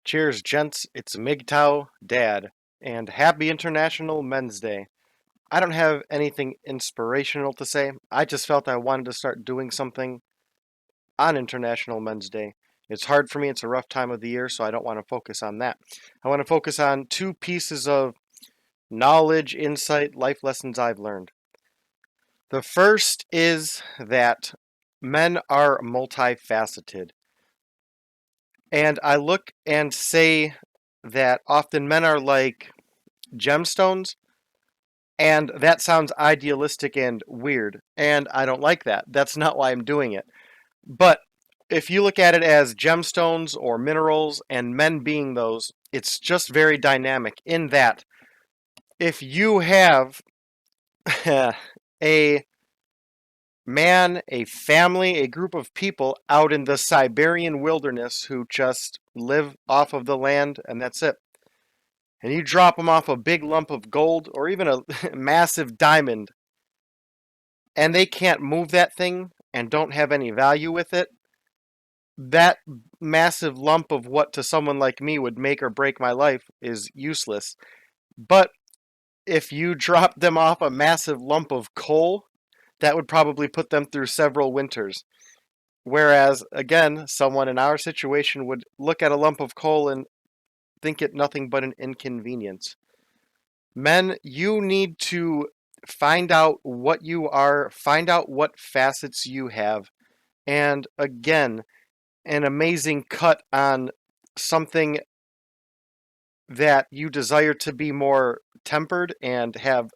Cheers, gents. It's MGTOW Dad, and happy International Men's Day. I don't have anything inspirational to say. I just felt I wanted to start doing something on International Men's Day. It's hard for me, it's a rough time of the year, so I don't want to focus on that. I want to focus on two pieces of knowledge, insight, life lessons I've learned. The first is that men are multifaceted. And I look and say that often men are like gemstones, and that sounds idealistic and weird, and I don't like that. That's not why I'm doing it. But if you look at it as gemstones or minerals and men being those, it's just very dynamic in that if you have a man, a family, a group of people out in the Siberian wilderness who just live off of the land and that's it, and you drop them off a big lump of gold or even a massive diamond, and they can't move that thing and don't have any value with it, that massive lump of what to someone like me would make or break my life is useless. But if you drop them off a massive lump of coal, that would probably put them through several winters. Whereas, again, someone in our situation would look at a lump of coal and think it nothing but an inconvenience. Men, you need to find out what you are, find out what facets you have, and again, an amazing cut on something that you desire to be more tempered and have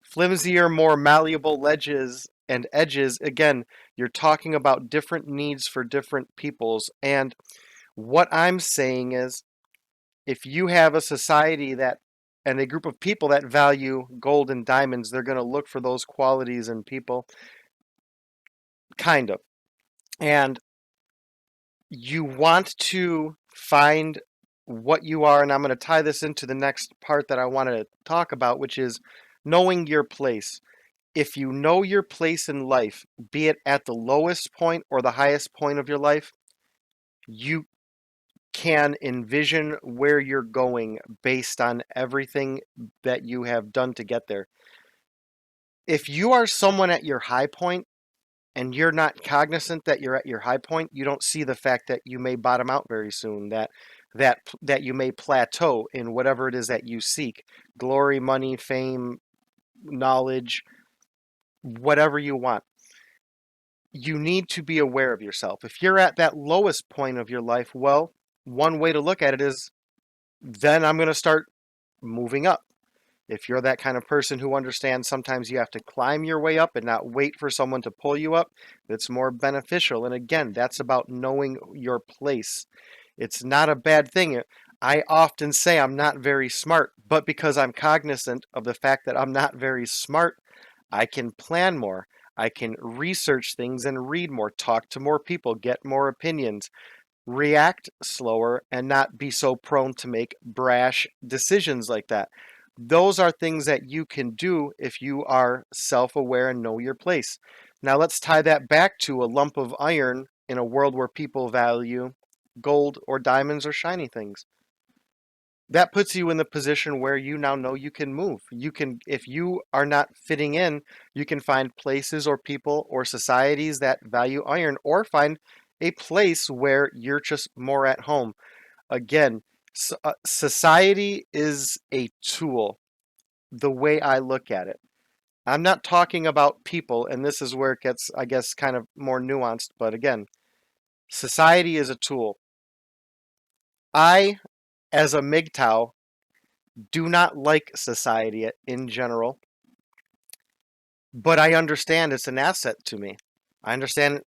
flimsier, more malleable ledges and edges. Again, you're talking about different needs for different peoples. And what I'm saying is, if you have a society that and a group of people that value gold and diamonds, they're going to look for those qualities in people, kind of. And you want to find what you are, and I'm going to tie this into the next part that I want to talk about, which is knowing your place. If you know your place in life, be it at the lowest point or the highest point of your life, you can envision where you're going based on everything that you have done to get there. If you are someone at your high point and you're not cognizant that you're at your high point, you don't see the fact that you may bottom out very soon, that you may plateau in whatever it is that you seek. Glory, money, fame, knowledge, whatever you want. You need to be aware of yourself. If you're at that lowest point of your life, well, one way to look at it is then I'm going to start moving up. If you're that kind of person who understands sometimes you have to climb your way up and not wait for someone to pull you up, it's more beneficial. And again, that's about knowing your place. It's not a bad thing. I often say I'm not very smart, but because I'm cognizant of the fact that I'm not very smart, I can plan more. I can research things and read more, talk to more people, get more opinions, react slower, and not be so prone to make brash decisions like that. Those are things that you can do if you are self-aware and know your place. Now let's tie that back to a lump of iron in a world where people value gold or diamonds or shiny things. That puts you in the position where you now know you can move. You can, if you are not fitting in, you can find places or people or societies that value iron, or find a place where you're just more at home. Again, society is a tool, the way I look at it. I'm not talking about people, and this is where it gets, I guess, kind of more nuanced, but again, society is a tool. I, as a MGTOW, do not like society in general, but I understand it's an asset to me. I understand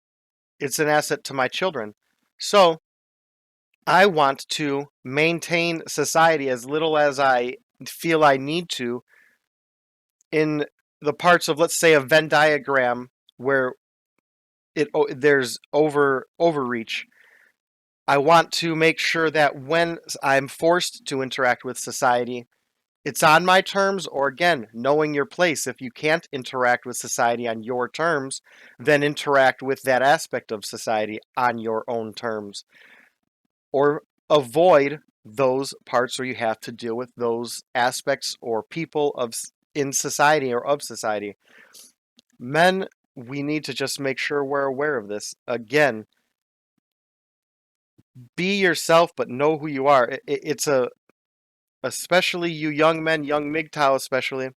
it's an asset to my children. So I want to maintain society as little as I feel I need to in the parts of, let's say, a Venn diagram where there's overreach. I want to make sure that when I'm forced to interact with society, it's on my terms, or again, knowing your place. If you can't interact with society on your terms, then interact with that aspect of society on your own terms. Or avoid those parts where you have to deal with those aspects or people in society or of society. Men, we need to just make sure we're aware of this. Again, be yourself, but know who you are. It's especially you young men, young MGTOW especially.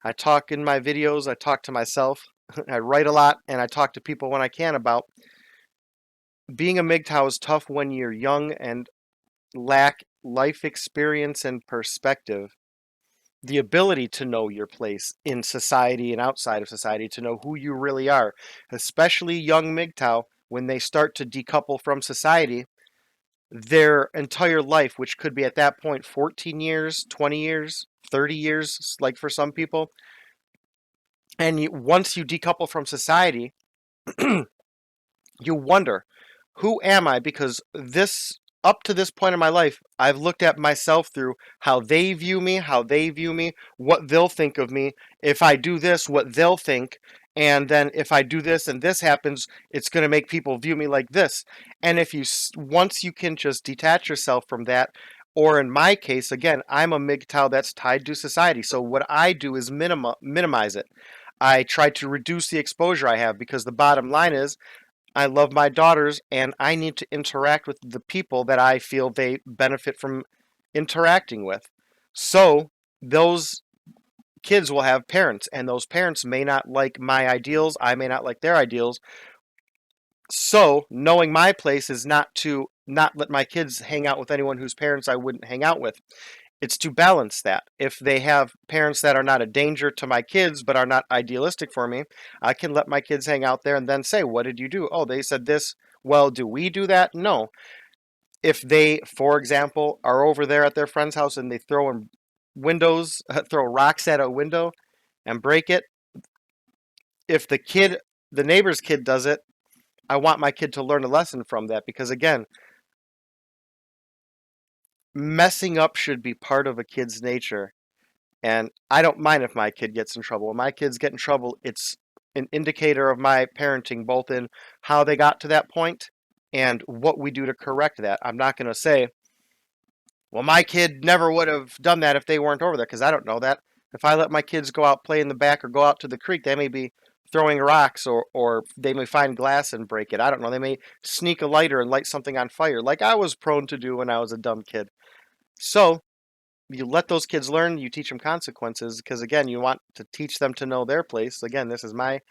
I talk in my videos, I talk to myself, I write a lot, and I talk to people when I can about being a MGTOW is tough when you're young and lack life experience and perspective. The ability to know your place in society and outside of society, to know who you really are, especially young MGTOW, when they start to decouple from society, their entire life, which could be at that point 14 years, 20 years, 30 years, like for some people. And once you decouple from society, you wonder, who am I? Because up to this point in my life, I've looked at myself through how they view me, what they'll think of me. If I do this, what they'll think. And then if I do this and this happens, it's going to make people view me like this. And once you can just detach yourself from that, or in my case, again, I'm a MGTOW that's tied to society. So what I do is minimize it. I try to reduce the exposure I have, because the bottom line is I love my daughters and I need to interact with the people that I feel they benefit from interacting with. So those kids will have parents, and those parents may not like my ideals. I may not like their ideals. So knowing my place is not to not let my kids hang out with anyone whose parents I wouldn't hang out with. It's to balance that. If they have parents that are not a danger to my kids but are not idealistic for me, I can let my kids hang out there and then say, what did you do? Oh, they said this. Well, do we do that? No. If they, for example, are over there at their friend's house and they throw in windows, throw rocks at a window and break it, if the neighbor's kid does it, I want my kid to learn a lesson from that, because again, messing up should be part of a kid's nature. And I don't mind if my kid gets in trouble. When my kids get in trouble, it's an indicator of my parenting, both in how they got to that point and what we do to correct that. I'm not going to say, well, my kid never would have done that if they weren't over there, because I don't know that. If I let my kids go out, play in the back, or go out to the creek, they may be throwing rocks, or they may find glass and break it. I don't know. They may sneak a lighter and light something on fire, like I was prone to do when I was a dumb kid. So you let those kids learn, you teach them consequences, because again, you want to teach them to know their place. Again, this is my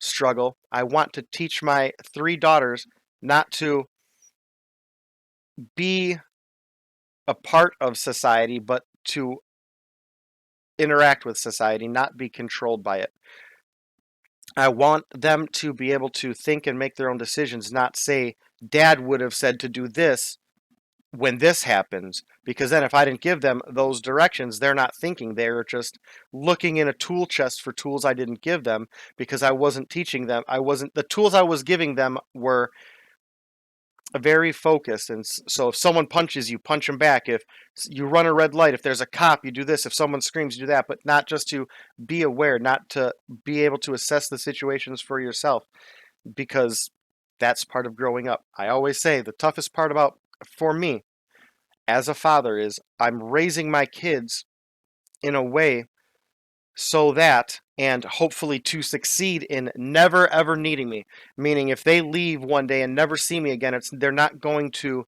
struggle. I want to teach my 3 daughters not to be a part of society, but to interact with society, not be controlled by it. I want them to be able to think and make their own decisions, not say, Dad would have said to do this when this happens, because then if I didn't give them those directions, they're not thinking. They're just looking in a tool chest for tools I didn't give them, because I wasn't teaching them. The tools I was giving them were very focused. And so if someone punches you, punch them back. If you run a red light, if there's a cop, you do this. If someone screams, you do that. But not just to be aware, not to be able to assess the situations for yourself, because that's part of growing up. I always say the toughest part for me as a father is I'm raising my kids in a way so that, and hopefully to succeed in never ever needing me. Meaning if they leave one day and never see me again, they're not going to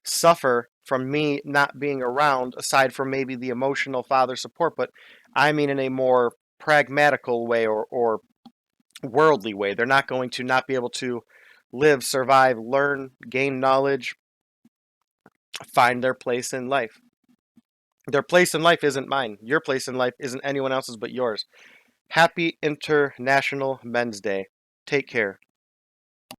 suffer from me not being around, aside from maybe the emotional father support, but I mean in a more pragmatical way, or worldly way. They're not going to not be able to live, survive, learn, gain knowledge, find their place in life. Their place in life isn't mine. Your place in life isn't anyone else's but yours. Happy International Men's Day. Take care.